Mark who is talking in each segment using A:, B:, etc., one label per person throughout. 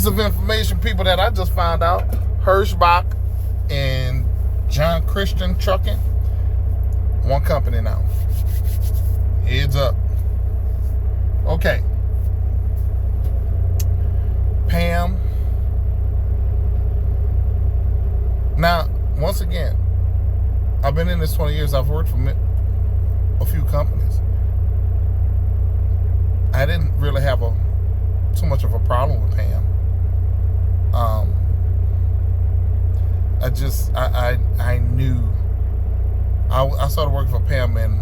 A: piece of information, people, that I just found out. Hirschbach and John Christian Trucking, one company now. Heads up. Okay. Pam. Now, once again, I've been in this 20 years. I've worked for a few companies. I didn't really have too much of a problem with Pam. I knew. I started working for Pam in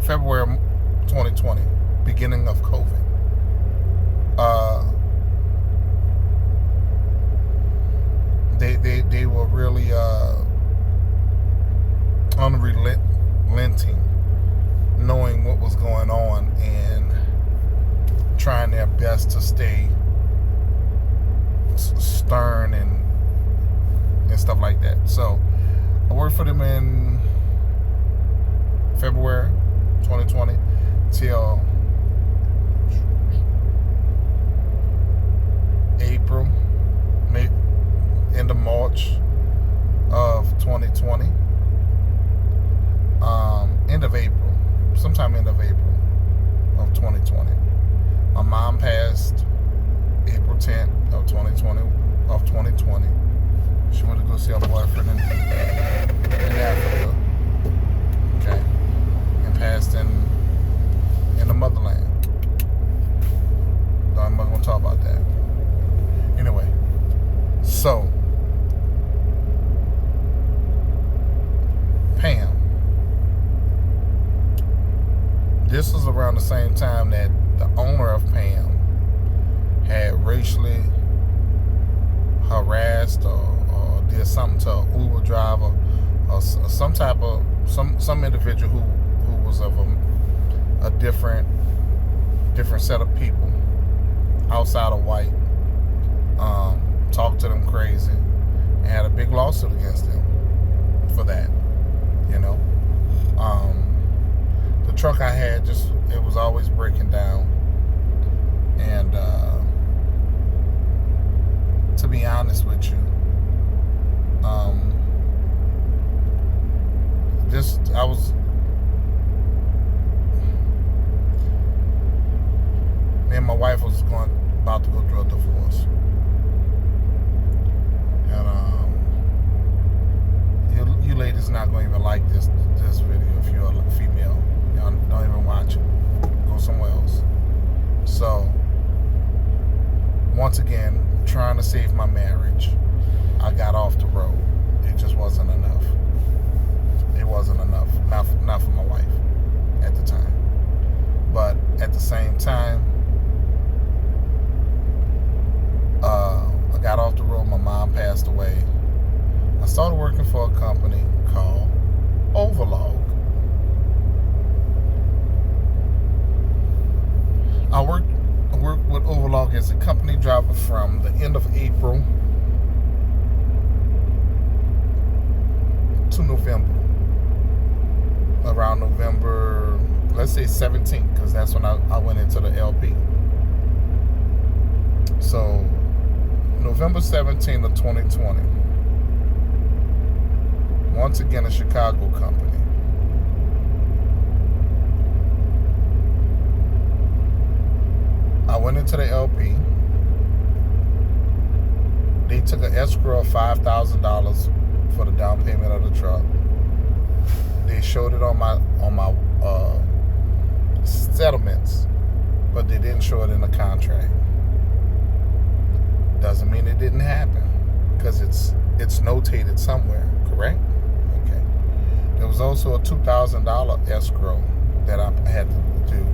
A: February 2020, beginning of COVID. They were really unrelenting, knowing what was going on and trying their best to stay stern and stuff like that. So I worked for them in February 2020 till April, end of March of 2020. Sometime end of April of 2020. My mom passed April 10th of 2020. She went to go see her boyfriend in Africa. Okay. And passed in the motherland. I'm not going to talk about that. Anyway, so Pam. This was around the same time that the owner of Pam had racially harassed or did something to an Uber driver or some individual who was of a different set of people outside of white. Talked to them crazy and had a big lawsuit against them for that. The truck I had it was always breaking down, and to be honest with you, me and my wife was about to go through a divorce, and you ladies not going to even like this video if you're a female. Y'all don't even watch it. Go somewhere else. So, once again, trying to save my marriage, I got off the road. It just wasn't enough. It wasn't enough. Not for my wife at the time. But at the same time, I got off the road. My mom passed away. I started working for a company called Overlog. I worked with Overlog as a company driver from the end of April to November. Around November, let's say 17th, because that's when I went into the LP. So, November 17th of 2020. Once again, a Chicago company. I went into the LP. They took an escrow of $5,000 for the down payment of the truck. They showed it on my settlements, but they didn't show it in the contract. Doesn't mean it didn't happen, because it's notated somewhere, correct? Okay. There was also a $2,000 escrow that I had to do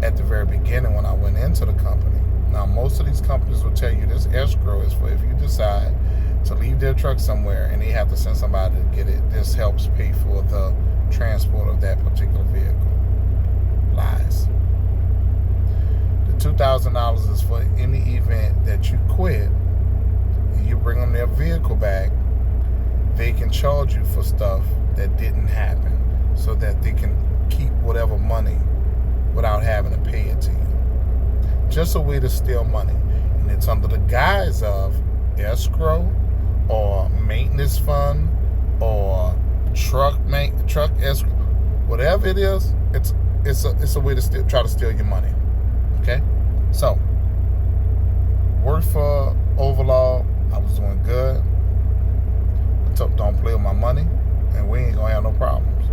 A: at the very beginning when I went into the company. Now, most of these companies will tell you this escrow is for if you decide to leave their truck somewhere and they have to send somebody to get it. This helps pay for the transport of that particular vehicle. Lies. The $2,000 is for any event that you quit and you bring them their vehicle back. They can charge you for stuff that didn't happen, so that they can keep whatever money without having to pay it to you. Just a way to steal money. And and it's under the guise of escrow or maintenance fund or truck escrow, whatever it is, it's a way to try to steal your money. Okay, so worked for Overlaw. I was doing good. I told don't play with my money, and we ain't gonna have no problems.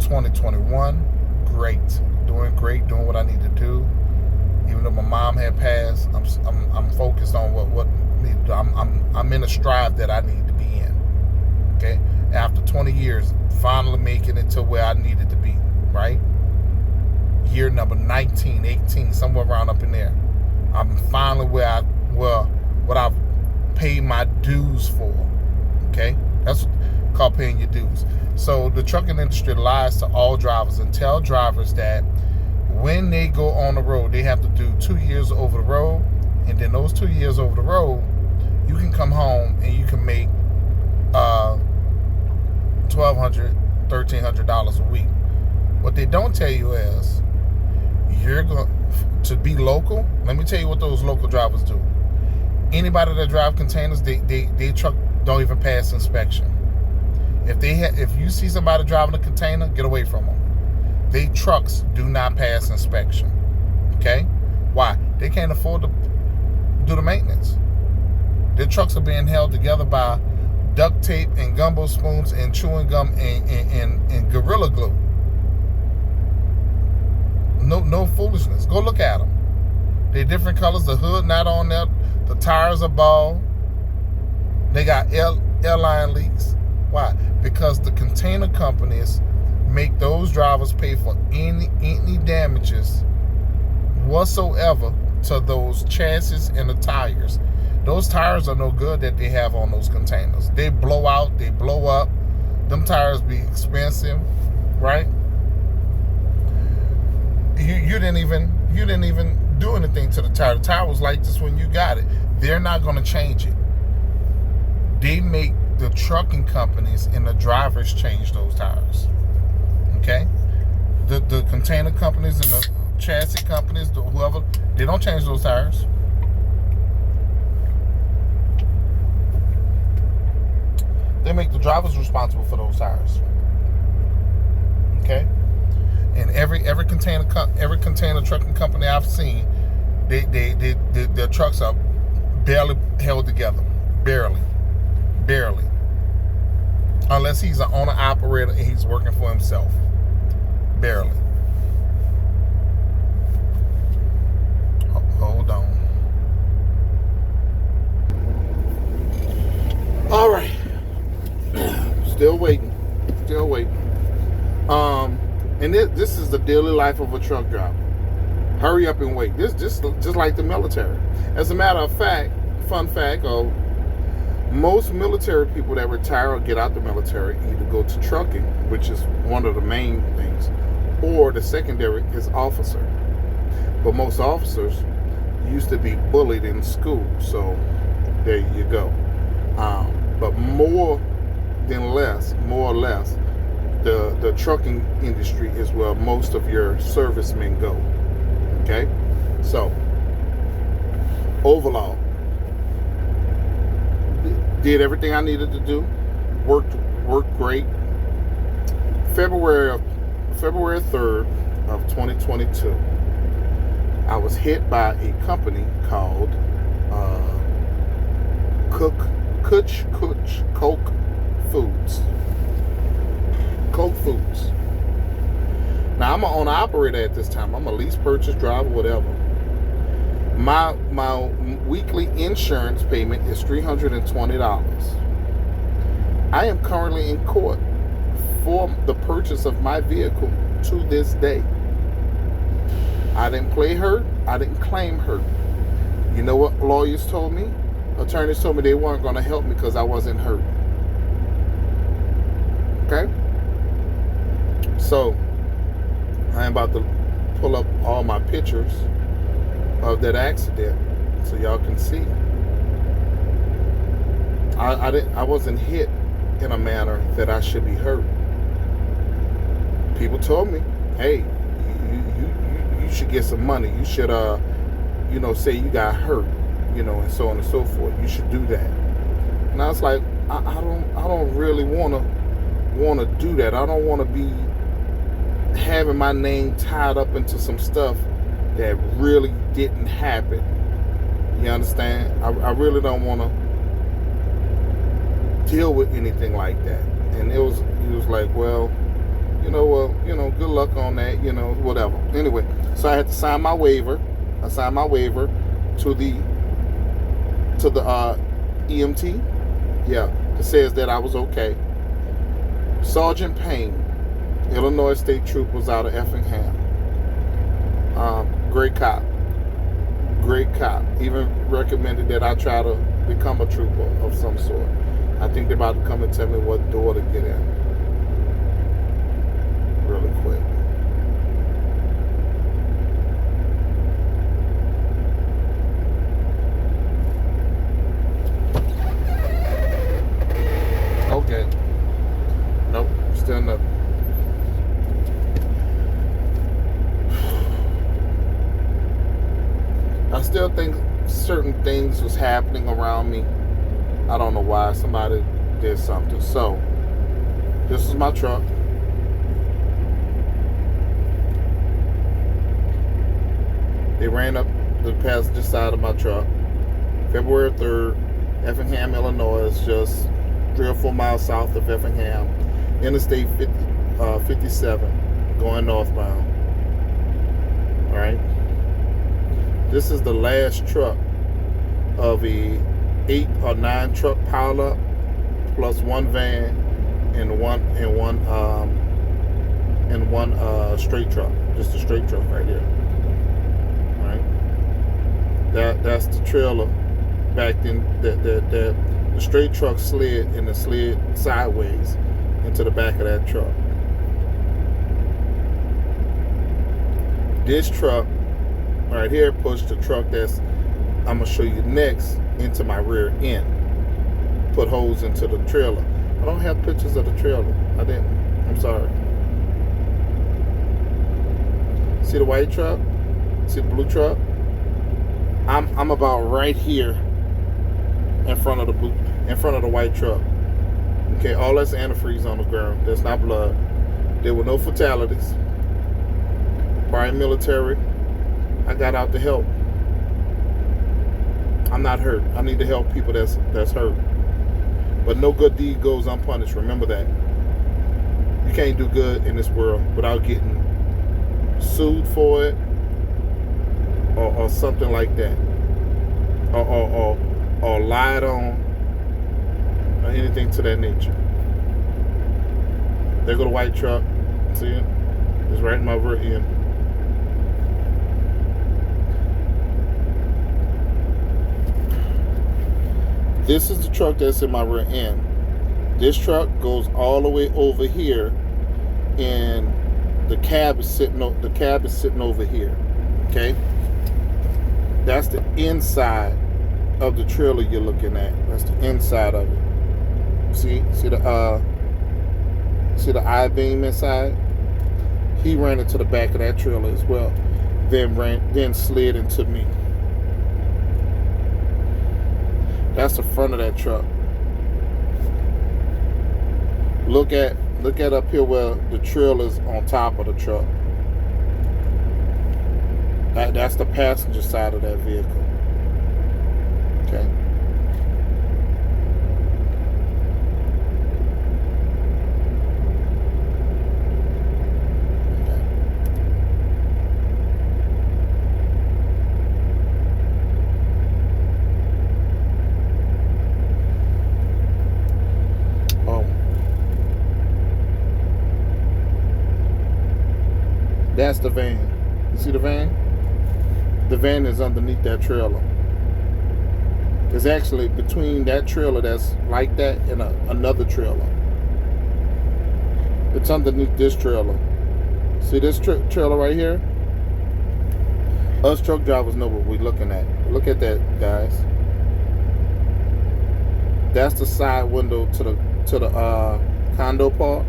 A: 2021, great, doing what I need to do. Even though my mom had passed, I'm focused on what need to do. I'm in a stride that I need to be in. Okay, after 20 years, finally making it to where I needed to be. Right, year number 19, 18, somewhere around up in there. I'm finally what I've paid my dues for. Okay, that's called paying your dues. So the trucking industry lies to all drivers and tell drivers that when they go on the road, they have to do 2 years over the road, and then those 2 years over the road, you can come home and you can make $1,200, $1,300 a week. What they don't tell you is you're going to be local. Let me tell you what those local drivers do. Anybody that drive containers, they truck don't even pass inspection. If you see somebody driving a container, get away from them. They trucks do not pass inspection. Okay? Why? They can't afford to do the maintenance. Their trucks are being held together by duct tape and gumbo spoons and chewing gum and Gorilla Glue. No foolishness. Go look at them. They're different colors. The hood not on there. The tires are bald. They got airline leaks. Why? Because the container companies make those drivers pay for any damages whatsoever to those chassis and the tires. Those tires are no good that they have on those containers. They blow out, they blow up. Them tires be expensive, right? You didn't even do anything to the tire. The tire was like this when you got it. They're not going to change it. They make the trucking companies and the drivers change those tires. Okay? The container companies and the chassis companies, whoever, they don't change those tires. They make the drivers responsible for those tires. Okay? And every container trucking company I've seen, their trucks are barely held together. Barely. Unless he's an owner operator and he's working for himself. Barely. Hold on. All right. Still waiting. And this is the daily life of a truck driver. Hurry up and wait. This just like the military. As a matter of fact, fun fact, most military people that retire or get out the military either go to trucking, which is one of the main things, or the secondary is officer. But most officers used to be bullied in school, so there you go. But more or less, the trucking industry is where most of your servicemen go. Okay? So, Overlaw. Did everything I needed to do. Worked great. February 3rd of 2022, I was hit by a company called Coke Foods. Coke Foods. Now, I'm an owner operator at this time. I'm a lease purchase driver, whatever. My weekly insurance payment is $320. I am currently in court for the purchase of my vehicle to this day. I didn't play hurt. I didn't claim hurt. You know what lawyers told me? Attorneys told me they weren't going to help me because I wasn't hurt. Okay? So, I'm about to pull up all my pictures of that accident so y'all can see. I wasn't hit in a manner that I should be hurt. People told me, hey, you should get some money. You should say you got hurt, and so on and so forth. You should do that. And I was like, I don't really want to do that. I don't want to be having my name tied up into some stuff that really didn't happen. You understand? I really don't want to deal with anything like that. And he was like, well, good luck on that, whatever. Anyway, so I had to sign my waiver. I signed my waiver to the EMT. Yeah, it says that I was okay. Sergeant Payne, Illinois State Troopers out of Effingham. Great cop. Even recommended that I try to become a trooper of some sort. I think they're about to come and tell me what door to get in. Really quick. Okay. Nope, still nothing. I still think certain things was happening around me. I don't know why. Somebody did something. So, this is my truck. They ran up the passenger side of my truck. February 3rd, Effingham, Illinois. It's just 3 or 4 miles south of Effingham. Interstate 57, going northbound. All right. This is the last truck of a 8 or 9 truck pileup, plus one van and one straight truck. Just a straight truck right here. All right. That's the trailer. Back then, the straight truck slid and it slid sideways into the back of that truck. This truck right here pushed the truck that's I'm gonna show you next into my rear end. Put holes into the trailer. I don't have pictures of the trailer. I didn't. I'm sorry. See the white truck? See the blue truck? I'm about right here in front of the white truck. Okay, all that's antifreeze on the ground. That's not blood. There were no fatalities. Prior military. I got out to help. I'm not hurt. I need to help people that's hurt. But no good deed goes unpunished. Remember that. You can't do good in this world without getting sued for it or something like that. Or lied on or anything to that nature. There go the white truck. See it? It's right in my rear end. This is the truck that's in my rear end. This truck goes all the way over here, and the cab is sitting over here. Okay, that's the inside of the trailer you're looking at. That's the inside of it. See the I-beam inside. He ran into the back of that trailer as well. Then slid into me. That's the front of that truck. Look at up here where the trailer's on top of the truck. That's the passenger side of that vehicle. Okay. That's the van. You see the van? The van is underneath that trailer. It's actually between that trailer that's like that and another trailer. It's underneath this trailer. See this trailer right here? Us truck drivers know what we're looking at. Look at that, guys. That's the side window to the condo part.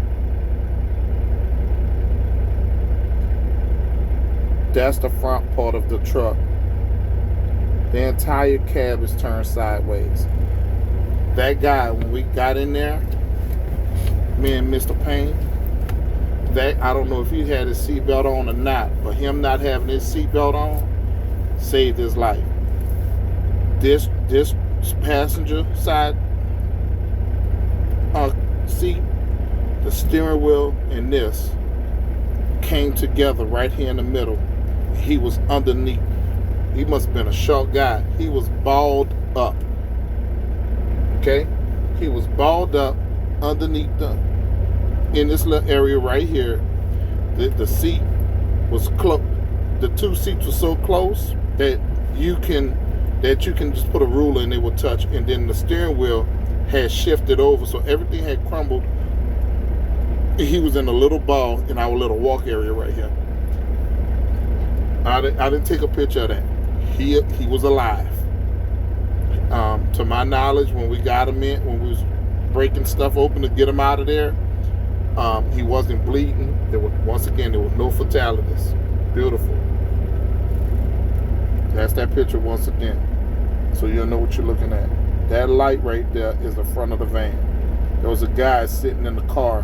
A: That's the front part of the truck. The entire cab is turned sideways. That guy, when we got in there, me and Mr. Payne, that I don't know if he had his seatbelt on or not, but him not having his seatbelt on saved his life. This passenger side seat, the steering wheel, and this came together right here in the middle. He was underneath. He must have been a short guy. He was balled up. Okay? He was balled up underneath in this little area right here. The seat was close. The two seats were so close that you can just put a ruler and it will touch. And then the steering wheel had shifted over, so everything had crumbled. He was in a little ball in our little walk area right here. I didn't take a picture of that. He was alive. To my knowledge, when we got him in, when we was breaking stuff open to get him out of there, he wasn't bleeding. There were no fatalities. Beautiful. That's that picture once again, so you'll know what you're looking at. That light right there is the front of the van. There was a guy sitting in the car.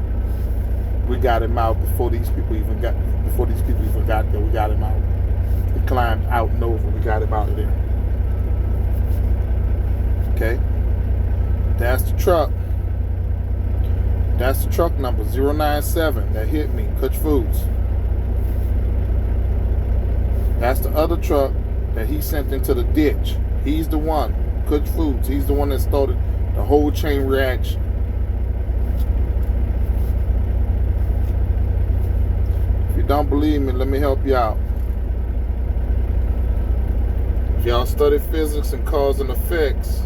A: We got him out before these people even got there. We got him out. He climbed out and over. We got him out of there. Okay? That's the truck. That's the truck number 097 that hit me, Kutch Foods. That's the other truck that he sent into the ditch. He's the one, Kutch Foods. He's the one that started the whole chain reaction. If you don't believe me, let me help you out. If y'all study physics and cause and effects,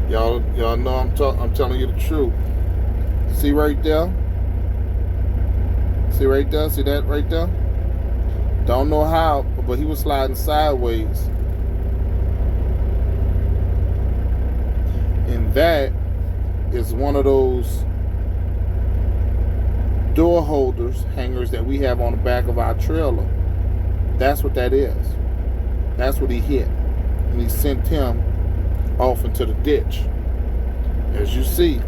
A: y'all know I'm telling you the truth. See right there? See right there? See that right there? Don't know how, but he was sliding sideways. And that is one of those door holders, hangers that we have on the back of our trailer. That's what that is. That's what he hit. And he sent him off into the ditch. As you see,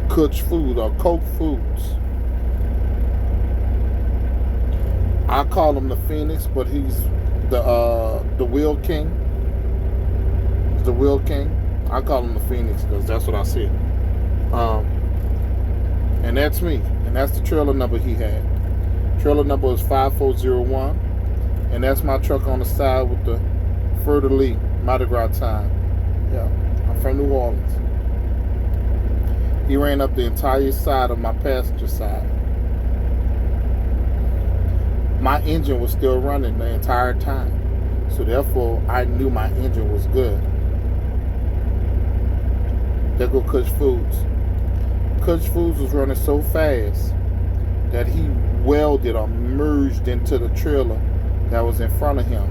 A: Kutch Food or Coke Foods. I call him the Phoenix, but he's the Wheel King. The Wheel King. I call him the Phoenix because that's what I see. And that's me. And that's the trailer number he had. Trailer number is 5401. And that's my truck on the side with the Fleur de Lis Mardi Gras time. Yeah, I'm from New Orleans. He ran up the entire side of my passenger side. My engine was still running the entire time. So therefore, I knew my engine was good. There go Kutch Foods. Kutch Foods was running so fast that he welded or merged into the trailer that was in front of him.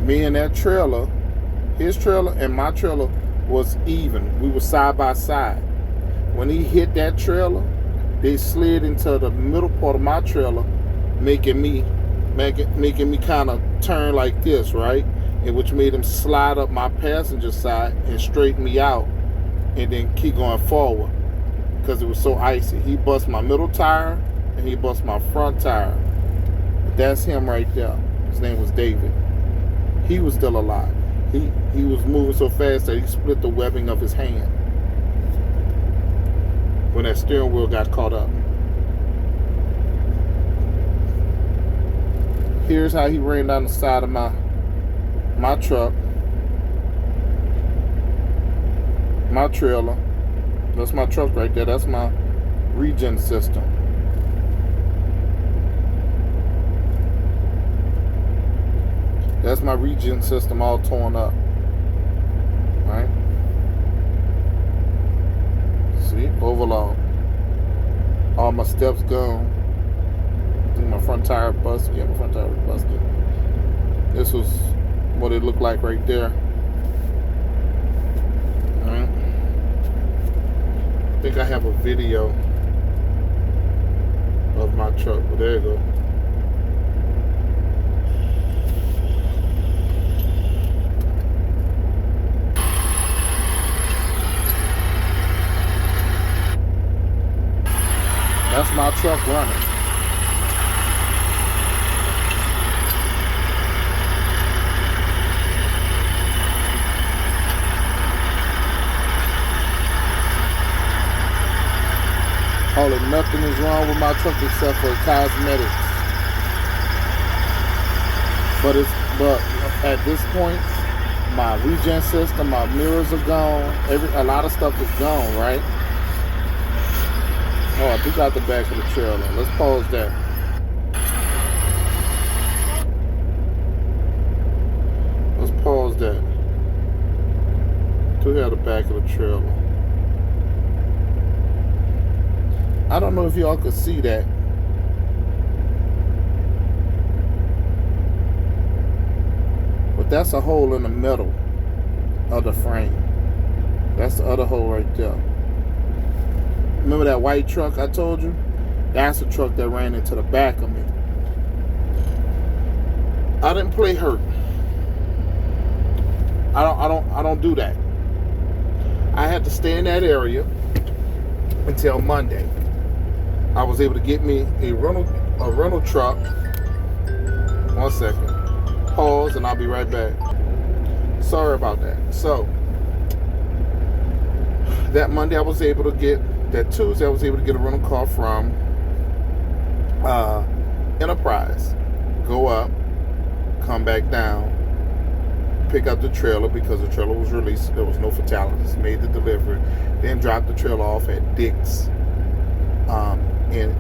A: Me and that trailer, his trailer and my trailer was even. We were side by side. When he hit that trailer, they slid into the middle part of my trailer, making me kind of turn like this, right? And which made him slide up my passenger side and straighten me out and then keep going forward because it was so icy. He bust my middle tire and he bust my front tire. But that's him right there. His name was David. He was still alive. He was moving so fast that he split the webbing of his hand when that steering wheel got caught up. Here's how he ran down the side of my truck, my trailer. That's my truck right there. That's my regen system. That's my regen system all torn up. Right? See? Overload. All my steps gone. I think my front tire busted. Yeah, my front tire was busted. This was what it looked like right there. Alright. I think I have a video of my truck. Well, there you go. wrong with my truck except for cosmetics. But at this point, my regen system, my mirrors are gone. A lot of stuff is gone, right? Oh, I took out the back of the trailer. Let's pause that. Let's pause that. Took out the back of the trailer. I don't know if y'all could see that. But that's a hole in the middle of the frame. That's the other hole right there. Remember that white truck I told you? That's the truck that ran into the back of me. I didn't play hurt. I don't do that. I had to stay in that area until Monday. I was able to get me a rental truck. 1 second. Pause and I'll be right back. Sorry about that. So that Monday I was able to get, that Tuesday I was able to get a rental car from Enterprise. Go up, come back down, pick up the trailer because the trailer was released. There was no fatalities. Made the delivery, then dropped the trailer off at Dick's in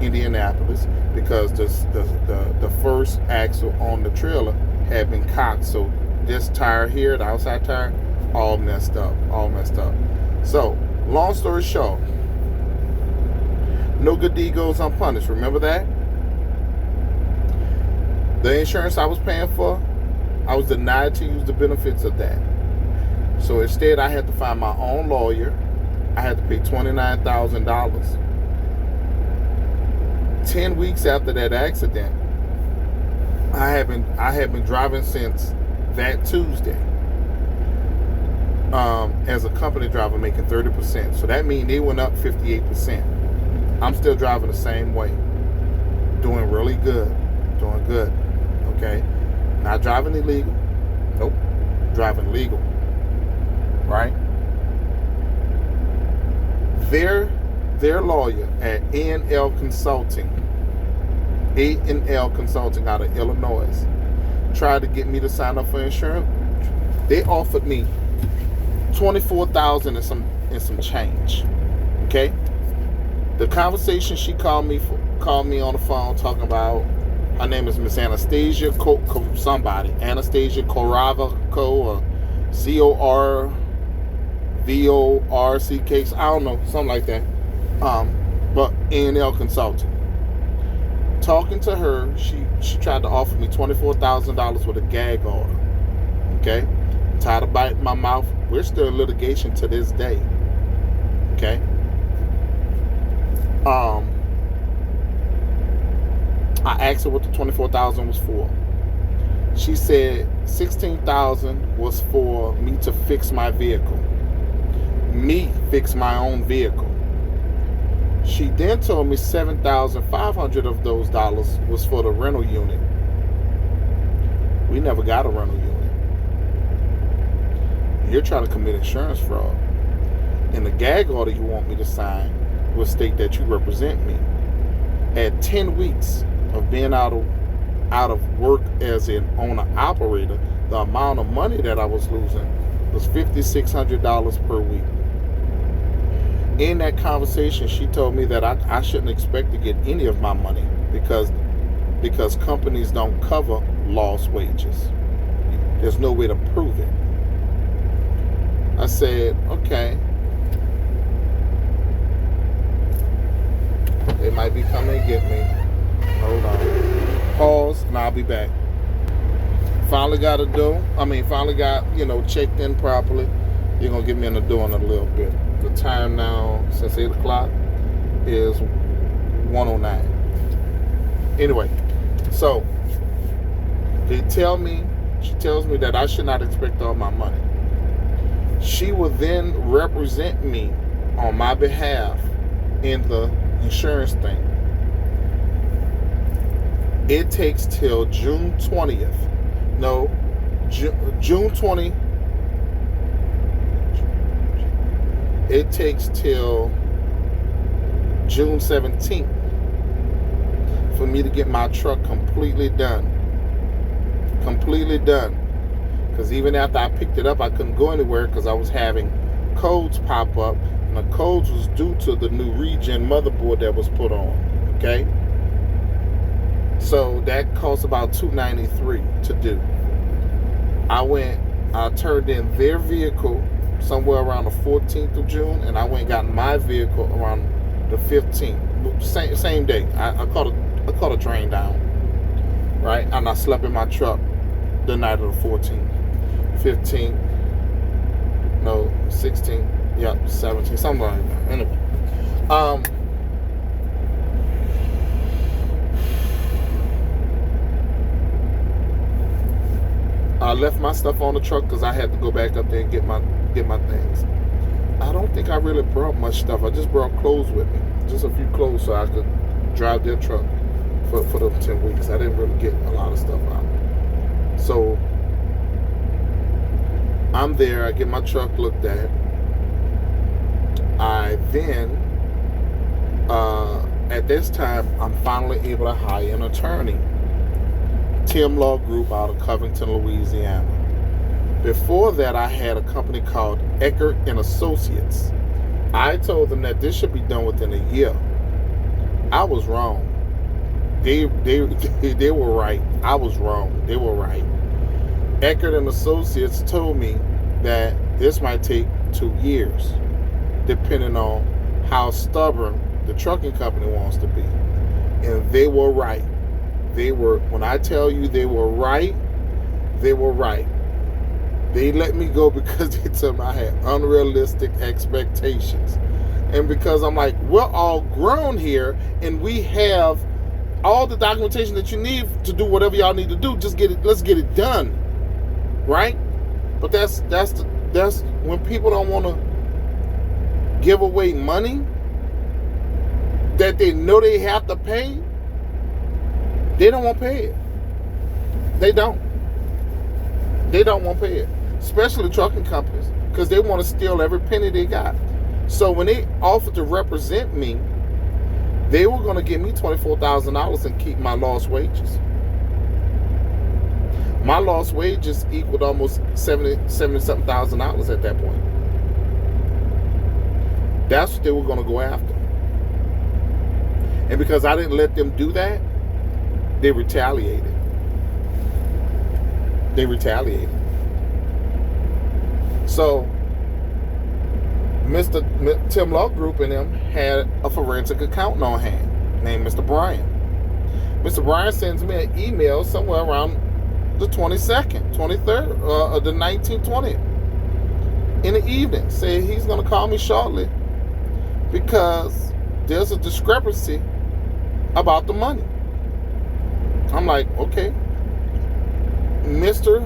A: Indianapolis because the first axle on the trailer had been cocked. So this tire here, the outside tire, all messed up. So long story short, no good deed goes unpunished. Remember that? The insurance I was paying for, I was denied to use the benefits of that. So instead, I had to find my own lawyer. I had to pay $29,000. 10 weeks after that accident, I had been driving since that Tuesday as a company driver, making 30%. So that means they went up 58%. I'm still driving the same way, doing really good, doing good. Okay, not driving illegal. Nope, driving legal. Right? Their lawyer at A&L Consulting out of Illinois tried to get me to sign up for insurance. They offered me $24,000 and some change. Okay, the conversation she called me on the phone talking about. Her name is Miss Anastasia Anastasia Koravko or Corvorck. I don't know, something like that. But A&L Consulting. Talking to her, she tried to offer me $24,000 with a gag order. Okay, tired of biting my mouth. We're still in litigation to this day. Okay. I asked her what the $24,000 was for. She said $16,000 was for me to fix my vehicle. Me fix my own vehicle. She then told me $7,500 of those dollars was for the rental unit. We never got a rental unit. You're trying to commit insurance fraud. And the gag order you want me to sign will state that you represent me. At 10 weeks of being out of work as an owner-operator, the amount of money that I was losing was $5,600 per week. In that conversation, she told me that I shouldn't expect to get any of my money because companies don't cover lost wages. There's no way to prove it. I said, okay. They might be coming to get me. Hold on. Pause, and I'll be back. Finally got checked in properly. You're going to get me in the door in a little bit. The time now, since 8 o'clock, is 1:09. Anyway, so she tells me that I should not expect all my money. She will then represent me on my behalf in the insurance thing. It takes till June 20th. No, June 20. It takes till June 17th for me to get my truck completely done. Completely done. Because even after I picked it up, I couldn't go anywhere because I was having codes pop up. And the codes was due to the new Regen motherboard that was put on. Okay? So that cost about $293 to do. I turned in their vehicle somewhere around the 14th of June, and I went and got my vehicle around the 15th. Same day. I caught a train down, right? And I slept in my truck the night of the 14th, 15th, no, 16th, yep, 17th, something like that. Anyway, I left my stuff on the truck because I had to go back up there and get my things. I don't think I really brought much stuff. I just brought clothes with me, just a few clothes, so I could drive their truck for those 10 weeks. I didn't really get a lot of stuff out. So I'm there. I get my truck looked at. I then, at this time, I'm finally able to hire an attorney. Tim Law Group out of Covington, Louisiana. Before that, I had a company called Eckert and Associates. I told them that this should be done within a year. I was wrong. They were right. I was wrong. They were right. Eckert and Associates told me that this might take 2 years, depending on how stubborn the trucking company wants to be. And they were right. When I tell you they were right, they were right. They let me go because they told me I had unrealistic expectations. And because I'm like, we're all grown here and we have all the documentation that you need to do whatever y'all need to do. Just let's get it done. Right? But that's when people don't want to give away money that they know they have to pay. They don't want to pay it. They don't want to pay it. Especially trucking companies, because they want to steal every penny they got. So when they offered to represent me, they were going to give me $24,000 and keep my lost wages. My lost wages equaled almost $70-something thousand at that point. That's what they were going to go after. And because I didn't let them do that, they retaliated. So, Mr. Tim Law Group and them had a forensic accountant on hand named Mr. Bryan. Mr. Bryan sends me an email somewhere around the 22nd, 23rd, the 19th, 20th in the evening, saying he's going to call me shortly because there's a discrepancy about the money. I'm like, okay. Mr.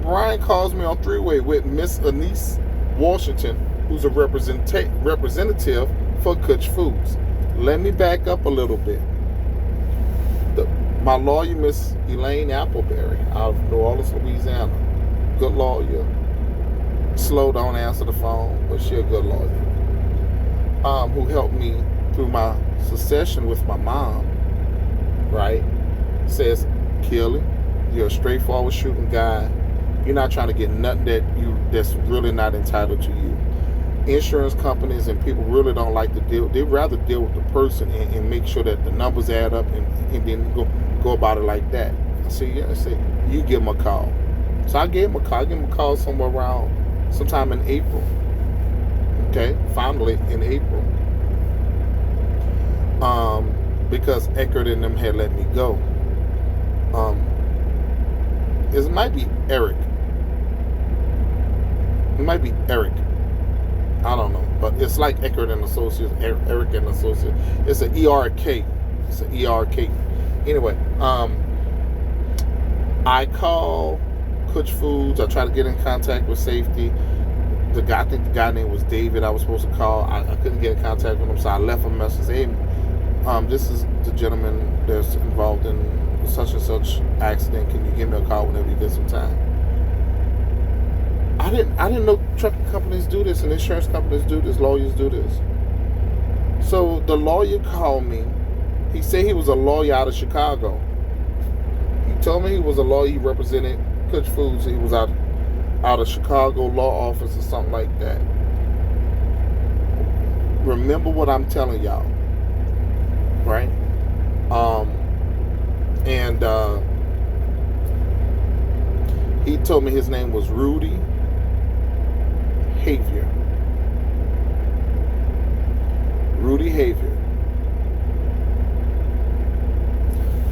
A: Bryan calls me on three-way with Miss Anise Washington, who's a representative for Kutch Foods. Let me back up a little bit. My lawyer, Miss Elaine Appleberry, out of New Orleans, Louisiana. Good lawyer. Slow, don't answer the phone, but she a good lawyer. Who helped me through my succession with my mom, right? Says, Kelly, you're a straightforward shooting guy. You're not trying to get nothing that's really not entitled to you. Insurance companies and people really don't like to deal. They'd rather deal with the person and make sure that the numbers add up and then go about it like that. I said, yeah, you give them a call. So I gave him a call. I gave him a call somewhere around sometime in April. Okay, finally in April. Because Eckert and them had let me go. It might be Eric. I don't know, but it's like Eckert and Associates, Eric and Associates. It's an ERK. Anyway, I call Kutch Foods. I try to get in contact with safety. I think the guy name was David. I was supposed to call. I couldn't get in contact with him, so I left a message. Hey, this is the gentleman that's involved in such and such accident. Can you give me a call whenever you get some time? I didn't know trucking companies do this and insurance companies do this, lawyers do this. So the lawyer called me. He said he was a lawyer out of Chicago. He told me he was a lawyer. He represented Kush Foods. He was out of Chicago law office or something like that. Remember what I'm telling y'all, right? And he told me his name was Rudy Havier. Rudy Havier.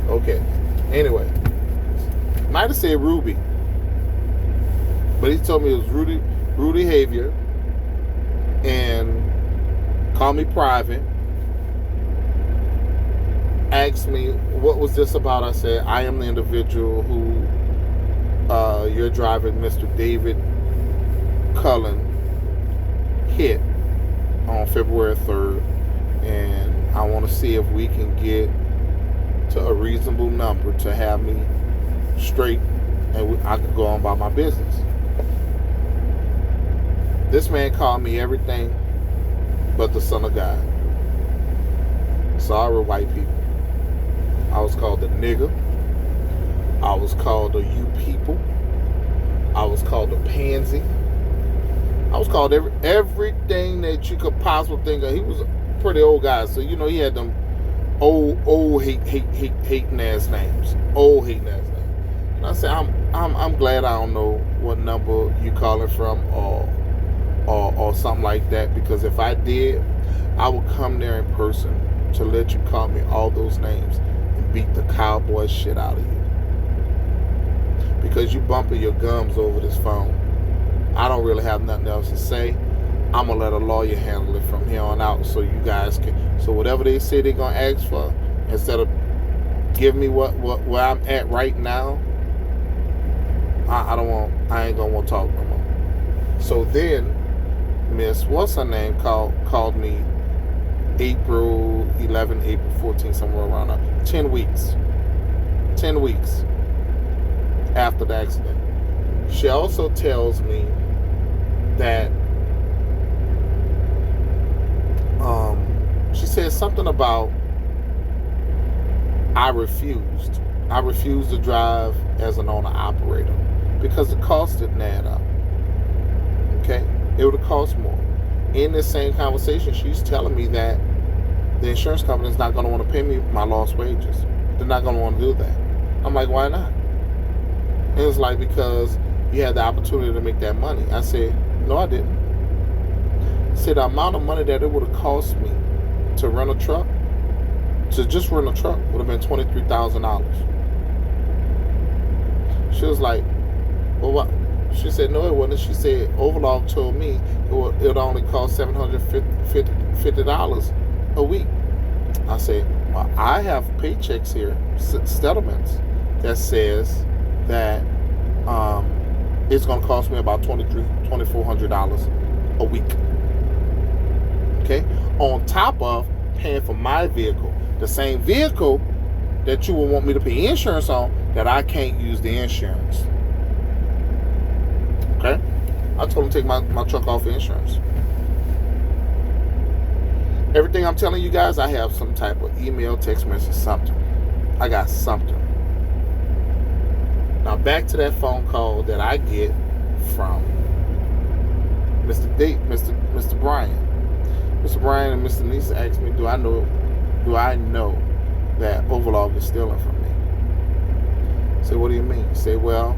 A: Okay. Anyway, might have said Ruby, but he told me it was Rudy Havier, and called me private. Asked me what was this about. I said I am the individual who you're driving, Mr. David Cullen, hit on February 3rd, and I want to see if we can get to a reasonable number to have me straight and I could go on about my business. This man called me everything but the Son of God. Sorry, white people. I was called a nigger. I was called a you people. I was called a pansy. I was called everything that you could possibly think of. He was a pretty old guy, so you know he had them old hating ass names. Old hating ass names. And I said, I'm glad I don't know what number you calling from or something like that, because if I did, I would come there in person to let you call me all those names and beat the cowboy shit out of you. Because you bumping your gums over this phone. I don't really have nothing else to say. I'm going to let a lawyer handle it from here on out so you guys can, so whatever they say they're going to ask for, instead of giving me where I'm at right now, I ain't going to want to talk no more. So then, Miss, what's her name, called me April 11, April 14, somewhere around there. 10 weeks. 10 weeks after the accident. She also tells me that she said something about I refused to drive as an owner-operator because the cost didn't add up. Okay? It would have cost more. In this same conversation, she's telling me that the insurance company is not going to want to pay me my lost wages. They're not going to want to do that. I'm like, why not? And it's like, because you had the opportunity to make that money. I said, no, I didn't. I said, the amount of money that it would have cost me to rent a truck, to just rent a truck, would have been $23,000. She was like, well, what? She said, no, it wasn't. She said, Overlog told me it would only cost $750 a week. I said, well, I have paychecks here, settlements, that says that it's going to cost me about $2,400 a week. Okay? On top of paying for my vehicle. The same vehicle that you would want me to pay insurance on, that I can't use the insurance. Okay? I told him to take my truck off insurance. Everything I'm telling you guys, I have some type of email, text message, something. I got something. Now back to that phone call that I get from Mr. Brian. Mr. Brian and Mr. Nisa asked me, do I know that Overlog is stealing from me? I said, what do you mean? He said, well,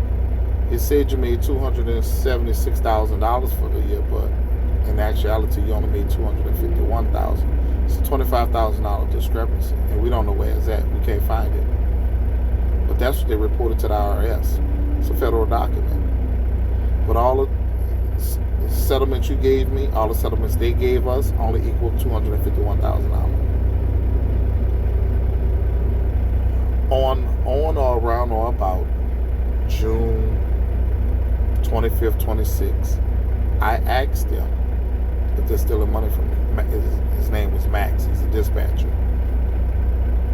A: it said you made $276,000 for the year, but in actuality, you only made $251,000. It's a $25,000 discrepancy, and we don't know where it's at. We can't find it. But that's what they reported to the IRS. It's a federal document. But all the settlements you gave me, all the settlements they gave us, only equal $251,000. On or around or about June 25th, 26th, I asked them if they're stealing money from me. His name was Max. He's a dispatcher.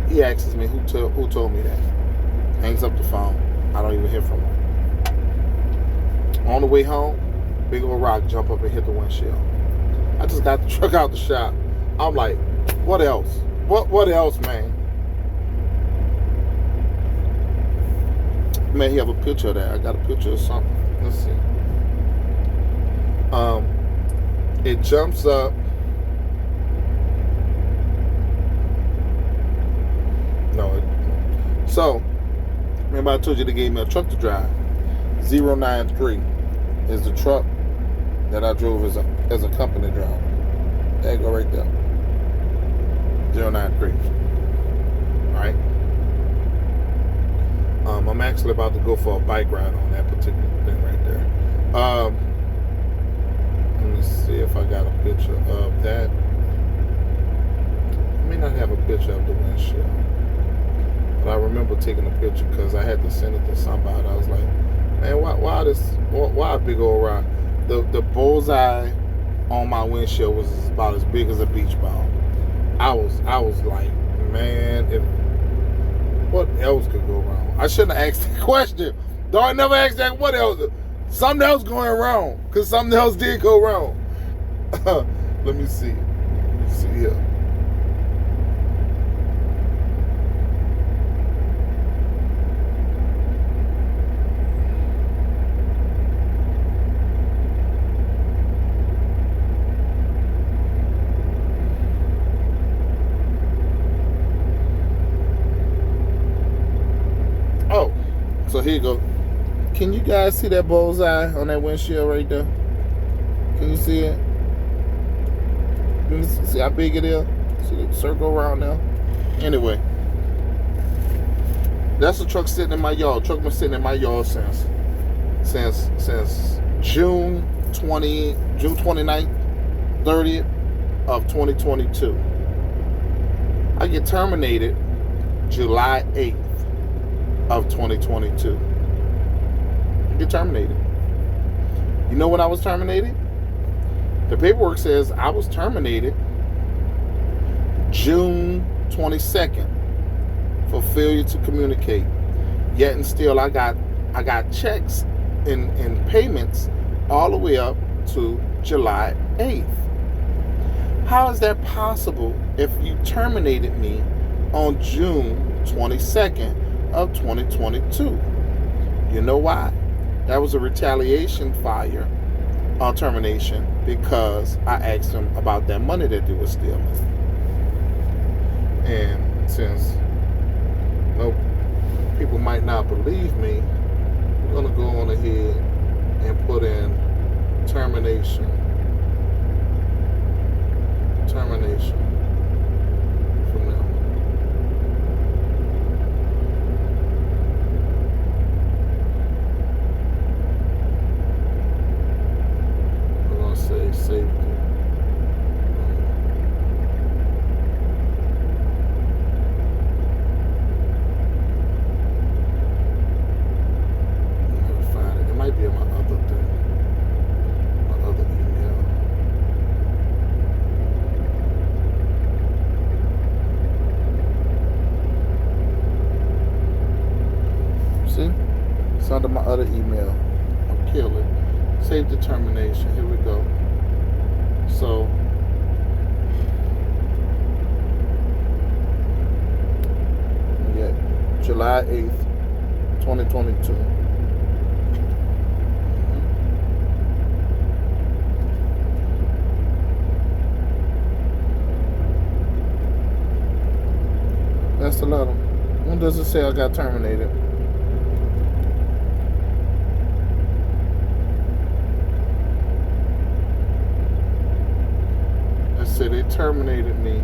A: He asks me, who told me that? Hangs up the phone. I don't even hear from him. On the way home, big old rock jump up and hit the windshield. I just got the truck out the shop. I'm like, What else? What else, man? Man, he have a picture of that. I got a picture of something. Let's see. It jumps up. No. So, remember I told you they gave me a truck to drive. 093 is the truck that I drove as a company driver. There you go right there. 093. Right? I'm actually about to go for a bike ride on that particular thing right there. Let me see if I got a picture of that. I may not have a picture of the windshield, but I remember taking a picture because I had to send it to somebody. I was like, man, why a big old rock? The bullseye on my windshield was about as big as a beach ball. I was like, man, what else could go wrong? I shouldn't have asked that question. Though I never asked that. What else? Something else going wrong. Because something else did go wrong. Let me see. Let's see here. Oh, so here you go. Can you guys see that bullseye on that windshield right there? Can you see it? Can you see how big it is? See the circle around there? Anyway, that's a truck sitting in my yard. Truck been sitting in my yard since June 29th, 30th of 2022. I get terminated July 8th of 2022. Get terminated. You know when I was terminated? The paperwork says I was terminated June 22nd for failure to communicate. Yet and still I got checks and payments all the way up to July 8th. How is that possible if you terminated me on June 22nd of 2022? You know why? That was a retaliation fire on termination because I asked them about that money that they were stealing. And since people might not believe me, we're going to go on ahead and put in termination from them. Say safety. Never find it. It might be in my other thing. My other email. See? It's under my other email. I'll kill it. Save determination. Here we go. So, yeah, July 8th, 2022. That's the letter. When does it say I got terminated? Say they terminated me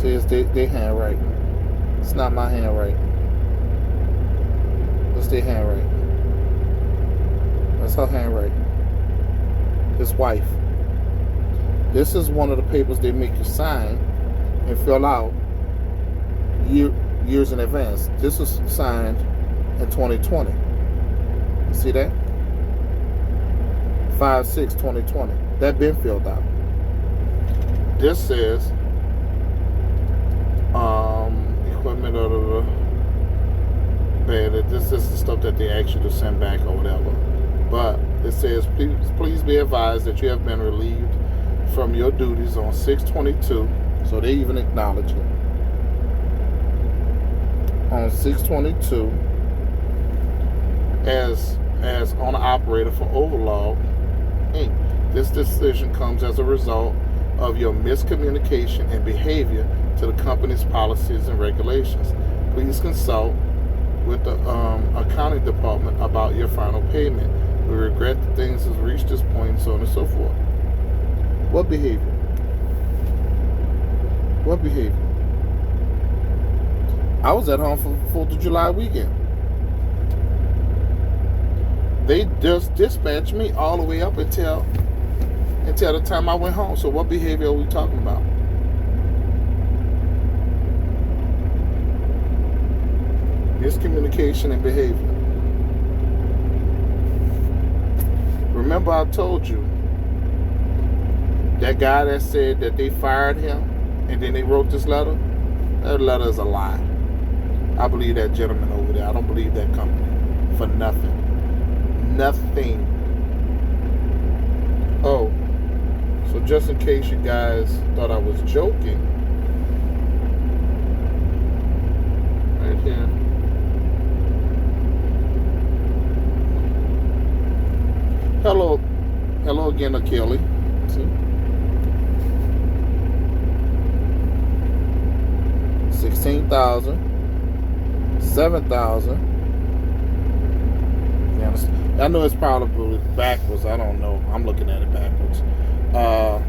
A: says they handwriting. It's not my handwriting. It's their handwriting. That's her handwriting. His wife. This is one of the papers they make you sign and fill out years in advance. This was signed in 2020. You see that? 5/6/2020. That been filled out. This says equipment, this is the stuff that they ask you to send back or whatever. But it says, please be advised that you have been relieved from your duties on 6/22. So they even acknowledge it. On 6/22 as owner operator for Overlog Inc. This decision comes as a result of your miscommunication and behavior to the company's policies and regulations. Please consult with the accounting department about your final payment. We regret that things have reached this point, and so on and so forth. What behavior? What behavior? I was at home for 4th of July weekend. They just dispatched me all the way up until the time I went home. So what behavior are we talking about? Miscommunication and behavior. Remember I told you that guy that said that they fired him and then they wrote this letter? That letter is a lie. I believe that gentleman over there. I don't believe that company for nothing. Nothing. Oh, so just in case you guys thought I was joking, right here. Hello again, Achille. See? 16,000, 7,000. I know it's probably backwards. I don't know. I'm looking at it backwards.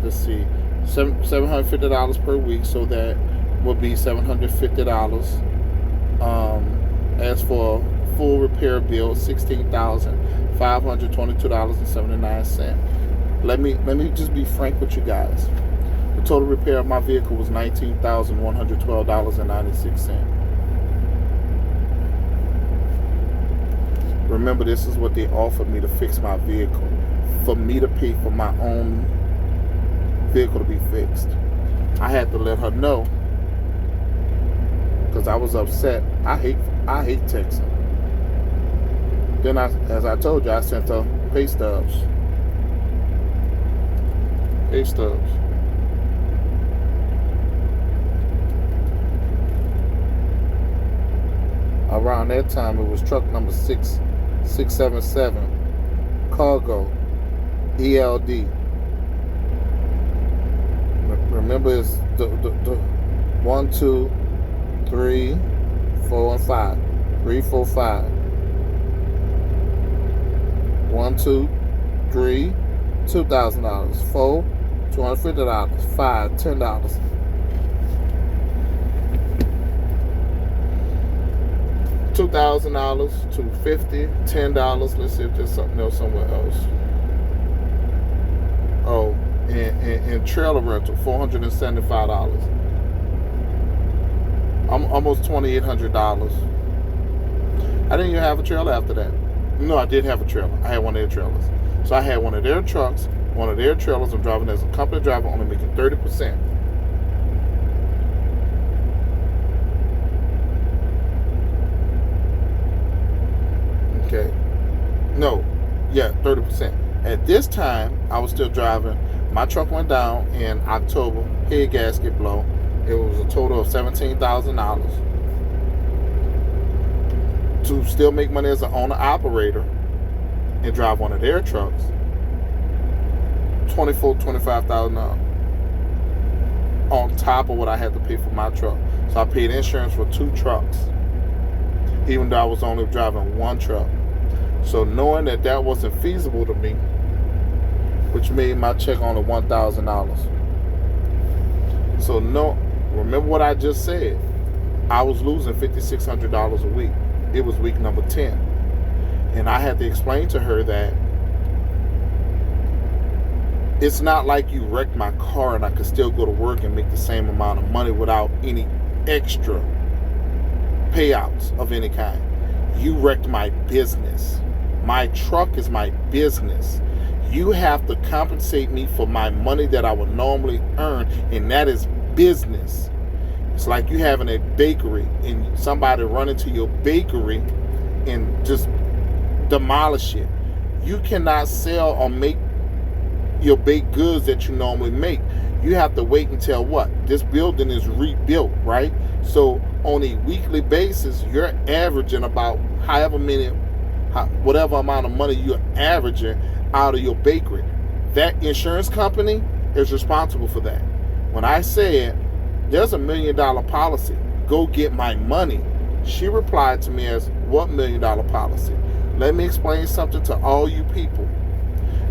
A: Let's see. $750 per week, so that would be $750. As for full repair bill, $16,522.79. Let me just be frank with you guys. The total repair of my vehicle was $19,112.96. Remember, this is what they offered me to fix my vehicle, for me to pay for my own vehicle to be fixed. I had to let her know because I was upset. I hate texting. Then as I told you, I sent her pay stubs. Around that time, it was truck number 677, cargo, ELD. Remember, it's the 1, 2, 3, 4, and 5. 3, 4, 5. 1, 2, 3, $2,000. 4, $250. 5, $10. $2,000, $250, $10. Let's see if there's something else somewhere else. Oh, and trailer rental, $475. I'm almost $2,800. I didn't even have a trailer after that. No, I did have a trailer. I had one of their trailers. So I had one of their trucks, one of their trailers. I'm driving as a company driver, only making 30%. Okay. No. Yeah, 30%. At this time, I was still driving. My truck went down in October. Head gasket blow. It was a total of $17,000. To still make money as an owner-operator and drive one of their trucks, $24,000, $25,000 on top of what I had to pay for my truck. So I paid insurance for 2 trucks, even though I was only driving 1 truck. So knowing that wasn't feasible to me, which made my check only $1,000. So remember what I just said. I was losing $5,600 a week. It was week number 10. And I had to explain to her that it's not like you wrecked my car and I could still go to work and make the same amount of money without any extra payouts of any kind. You wrecked my business. My truck is my business. You have to compensate me for my money that I would normally earn, and that is business. It's like you having a bakery and somebody run into your bakery and just demolish it. You cannot sell or make your baked goods that you normally make. You have to wait until what? This building is rebuilt, right? So on a weekly basis, you're averaging about whatever amount of money you're averaging out of your bakery. That insurance company is responsible for that. When I said, there's $1 million policy, go get my money, she replied to me as, what $1 million policy? Let me explain something to all you people.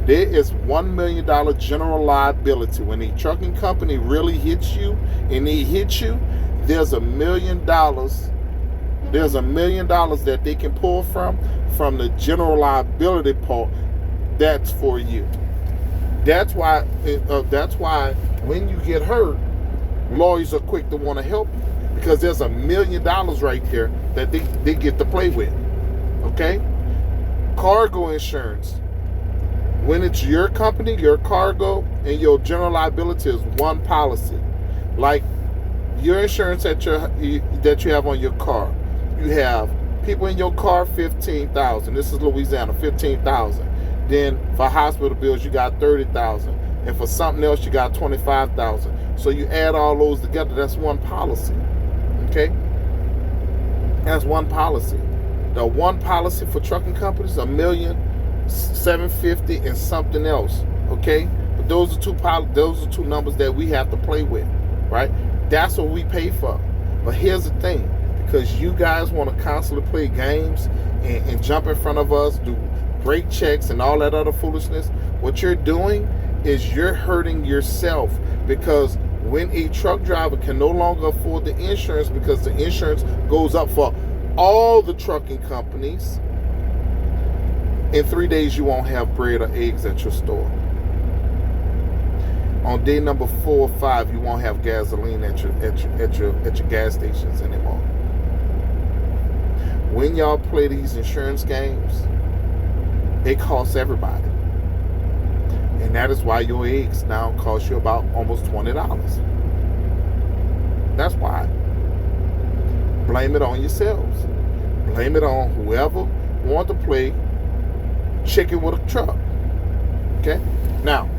A: There is $1 million general liability. When a trucking company really hits you and they hit you, there's $1 million. There's $1 million that they can pull from the general liability part. That's for you. That's why when you get hurt, lawyers are quick to want to help you, because there's $1 million right there that they get to play with. Okay? Cargo insurance. When it's your company, your cargo, and your general liability is one policy. Like your insurance that you have on your car. You have people in your car, $15,000. This is Louisiana, $15,000. Then for hospital bills, you got $30,000. And for something else, you got $25,000. So you add all those together, that's one policy. Okay? That's one policy. The one policy for trucking companies, $1,750,000 and something else. Okay? But those are two numbers that we have to play with, right? That's what we pay for. But here's the thing, because you guys want to constantly play games and jump in front of us, do break checks and all that other foolishness, what you're doing is you're hurting yourself, because when a truck driver can no longer afford the insurance because the insurance goes up for all the trucking companies, in 3 days you won't have bread or eggs at your store. On day number 4 or 5, you won't have gasoline at your gas stations anymore. When y'all play these insurance games, it costs everybody. And that is why your eggs now cost you about almost $20. That's why. Blame it on yourselves. Blame it on whoever want to play chicken with a truck. Okay? Now,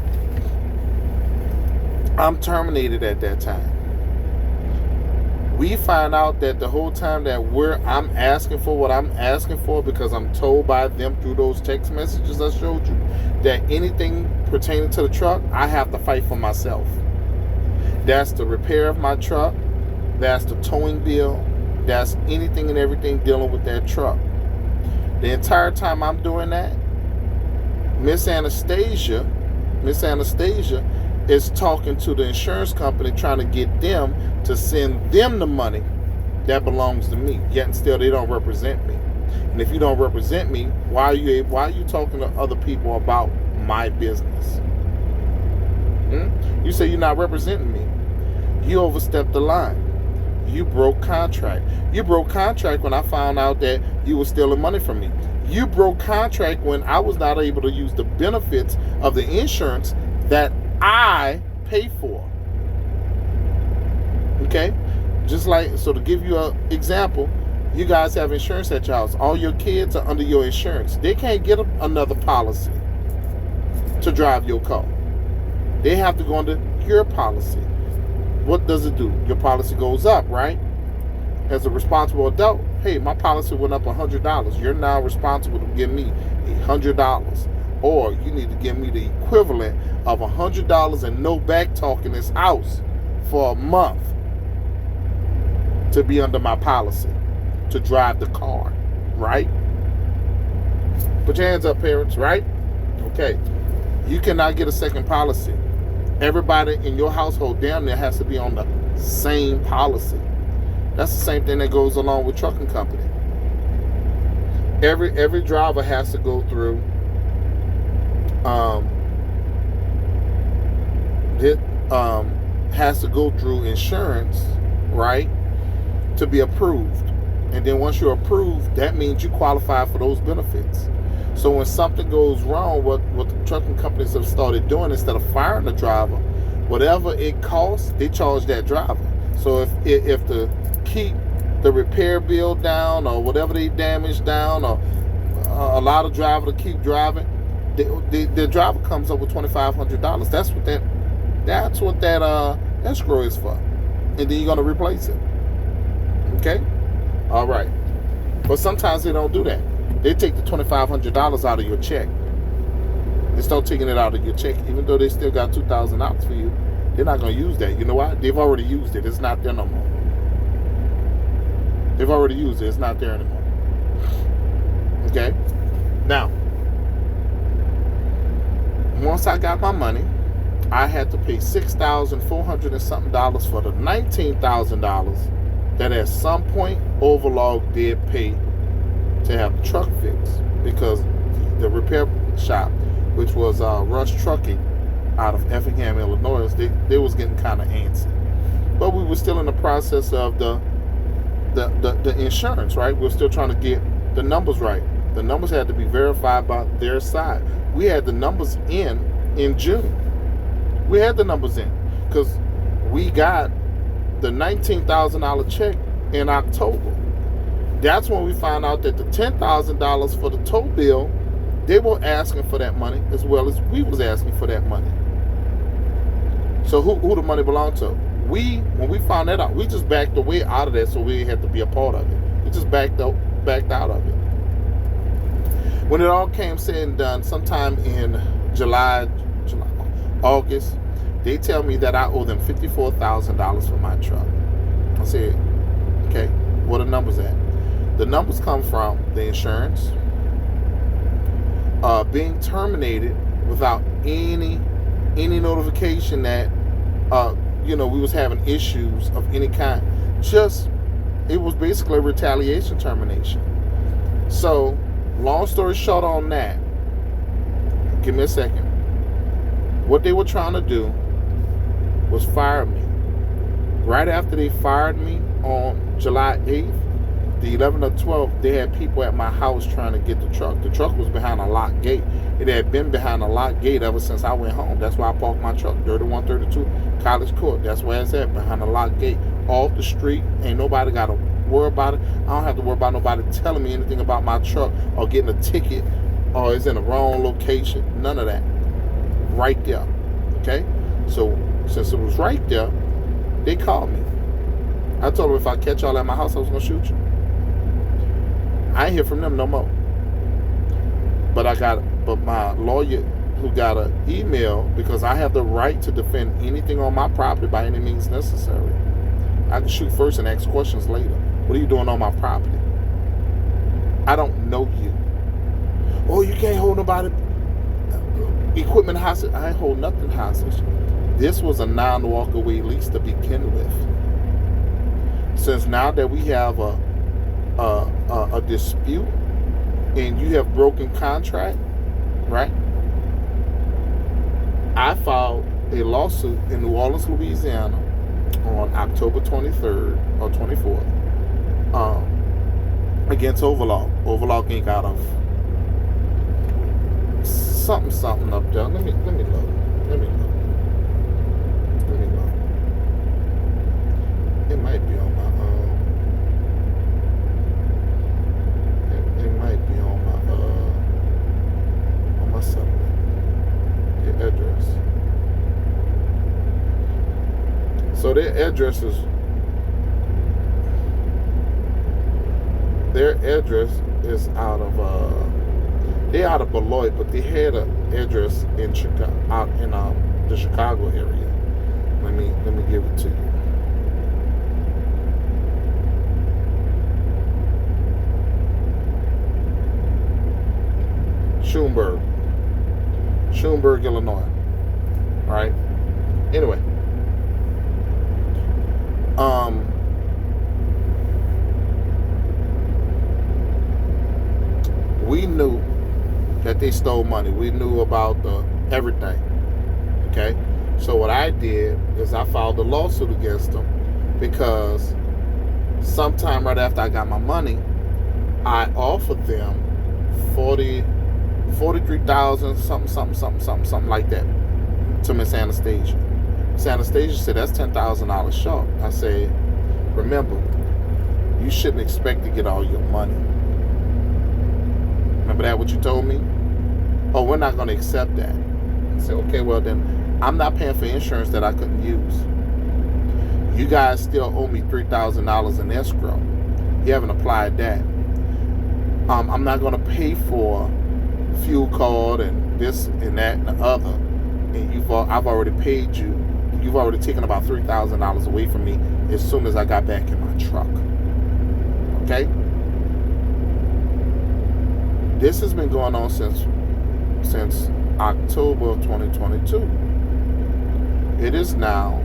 A: I'm terminated at that time. We find out that the whole time that I'm asking for what I'm asking for, because I'm told by them through those text messages I showed you, that anything pertaining to the truck, I have to fight for myself. That's the repair of my truck. That's the towing bill. That's anything and everything dealing with that truck. The entire time I'm doing that, Miss Anastasia is talking to the insurance company, trying to get them to send them the money that belongs to me. Yet and still they don't represent me. And if you don't represent me, why are you talking to other people about my business? You say you're not representing me. You overstepped the line. You broke contract. You broke contract when I found out that you were stealing money from me. You broke contract when I was not able to use the benefits of the insurance that I pay for. Okay? Just like, so to give you an example, you guys have insurance at your house. All your kids are under your insurance. They can't get another policy to drive your car. They have to go under your policy. What does it do? Your policy goes up, right? As a responsible adult, hey, my policy went up $100. You're now responsible to give me $100. Or you need to give me the equivalent of $100 and no back talk in this house for a month to be under my policy, to drive the car, right? Put your hands up, parents, right? Okay. You cannot get a second policy. Everybody in your household damn near has to be on the same policy. That's the same thing that goes along with trucking company. Every driver has to go through insurance, right, to be approved. And then once you're approved, that means you qualify for those benefits. So when something goes wrong, what the trucking companies have started doing, instead of firing the driver, whatever it costs, they charge that driver. So if to keep the repair bill down or whatever they damage down, or allow the driver to keep driving, the driver comes up with $2,500. That's what that escrow is for, and then you're gonna replace it. Okay, all right. But sometimes they don't do that. They take the $2,500 out of your check. They start taking it out of your check, even though they still got $2,000 for you. They're not gonna use that. You know why? They've already used it. It's not there no more. They've already used it. It's not there anymore. Okay? Now, once I got my money, I had to pay $6,400 and something for the $19,000 that at some point Overlog did pay to have the truck fixed, because the repair shop, which was Rush Trucking out of Effingham, Illinois, they was getting kind of antsy. But we were still in the process of the insurance, right? We were still trying to get the numbers right. The numbers had to be verified by their side. We had the numbers in June. We had the numbers in because we got the $19,000 check in October. That's when we found out that the $10,000 for the tow bill, they were asking for that money as well as we was asking for that money. So who the money belonged to? When we found that out, we just backed away out of that, so we didn't have to be a part of it. We just backed out of it. When it all came said and done, sometime in August, they tell me that I owe them $54,000 for my truck. I said, okay, what are the numbers at? The numbers come from the insurance, being terminated without any notification that we was having issues of any kind. It was basically a retaliation termination. So, long story short on that, give me a second. What they were trying to do was fire me. Right after they fired me on July 8th, the 11th or 12th, they had people at my house trying to get the truck. The truck was behind a locked gate. It had been behind a locked gate ever since I went home. That's why I parked my truck, 3132 College Court. That's where it's at, behind a locked gate, off the street. Ain't nobody got to worry about it. I don't have to worry about nobody telling me anything about my truck or getting a ticket or it's in the wrong location. None of that. Right there. Okay? So, since it was right there, they called me. I told them if I catch y'all at my house, I was going to shoot you. I ain't hear from them no more. But my lawyer, who got an email, because I have the right to defend anything on my property by any means necessary. I can shoot first and ask questions later. What are you doing on my property? I don't know you. Oh, you can't hold nobody equipment hostage. I ain't hold nothing hostage. This was a non-walkaway lease to begin with. Since now that we have a dispute and you have broken contract, right? I filed a lawsuit in New Orleans, Louisiana on October 23rd or 24th against Overlog. Overlog Inc. out of something up there. Let me look. It might be on my it might be on my supplement. The address. So their address is out of they're out of Beloit, but they had an address in Chicago, out in the Chicago area. Let me give it to you. Schulenburg, Illinois. All right. Anyway, we knew that they stole money. We knew about everything. Okay. So what I did is I filed a lawsuit against them because sometime right after I got my money, I offered them 43,000 something like that to Miss Anastasia. Miss Anastasia said, that's $10,000 short. I said, remember, you shouldn't expect to get all your money. Remember that, what you told me? Oh, we're not going to accept that. I said, okay, well then, I'm not paying for insurance that I couldn't use. You guys still owe me $3,000 in escrow. You haven't applied that. I'm not going to pay for fuel card and this and that and the other. And I've already paid you. You've already taken about $3,000 away from me as soon as I got back in my truck. Okay? This has been going on since October of 2022. It is now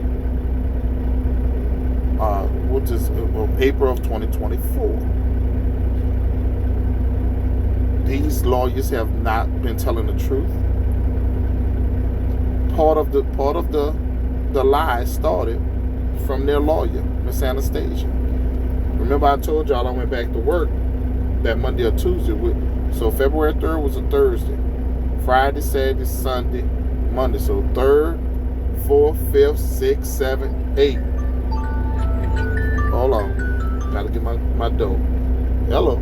A: April of 2024. These lawyers have not been telling the truth. Part of the lie started from their lawyer, Miss Anastasia. Remember I told y'all I went back to work that Monday or Tuesday. So February 3rd was a Thursday. Friday, Saturday, Sunday, Monday. So 3rd, 4th, 5th, 6th, 7th, 8th. Hold on. Gotta get my dough. Hello.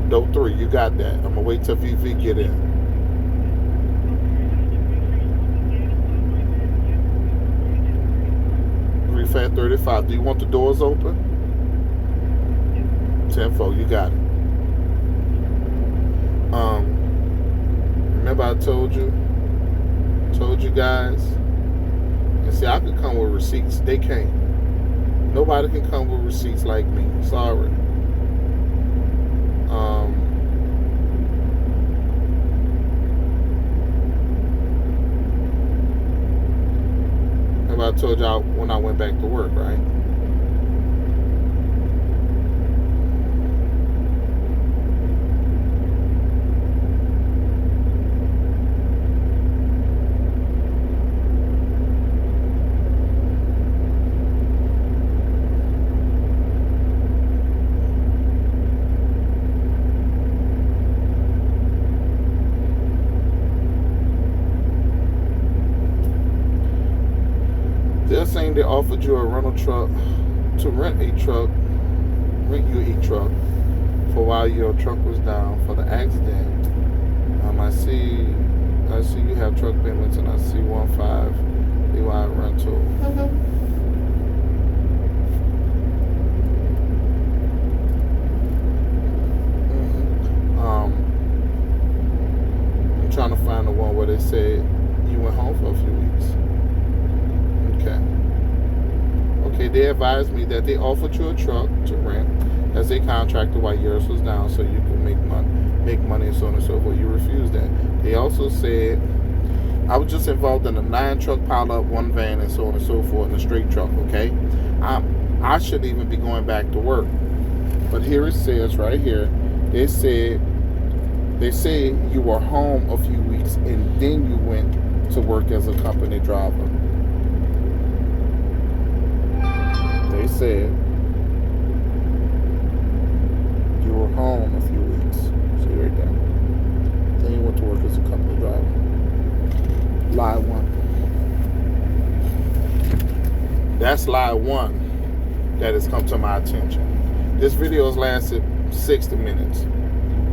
A: Dough 3, you got that. I'm gonna wait till VV get in. 35. Do you want the doors open? 10-4, you got it. Remember I told you guys, and see, I could come with receipts. They can't. Nobody can come with receipts like me. Sorry. Remember I told y'all when I went back to work, right? They're saying they offered you a rental truck to rent you a truck for while your truck was down for the accident. I see you have truck payments, and I see 1.5 BY rental. I'm trying to find the one where they said you went home for a few weeks. Okay, they advised me that they offered you a truck to rent as a contractor while yours was down, so you could make money and so on and so forth. You refused that. They also said I was just involved in a 9-truck pileup, 1 van, and so on and so forth, in a straight truck. Okay, I shouldn't even be going back to work. But here it says right here, they say you were home a few weeks and then you went to work as a company driver. They said you were home a few weeks. See right there. Then you went to work as a company driver. Lie 1. That's lie 1 that has come to my attention. This video has lasted 60 minutes.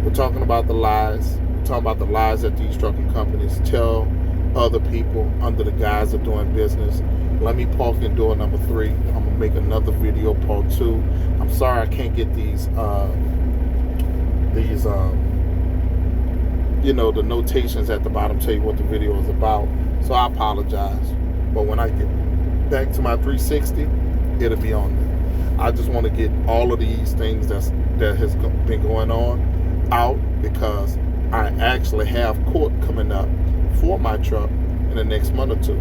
A: We're talking about the lies. We're talking about the lies that these trucking companies tell other people under the guise of doing business. Let me park in door number 3. I'm gonna make another video, part 2. I'm sorry I can't get these the notations at the bottom tell you what the video is about. So I apologize. But when I get back to my 360, it'll be on there. I just want to get all of these things that has been going on out, because I actually have court coming up for my truck in the next month or 2.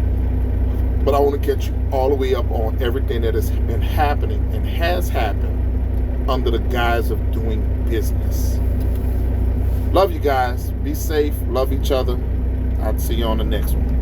A: But I want to get you all the way up on everything that has been happening and has happened under the guise of doing business. Love you guys. Be safe. Love each other. I'll see you on the next one.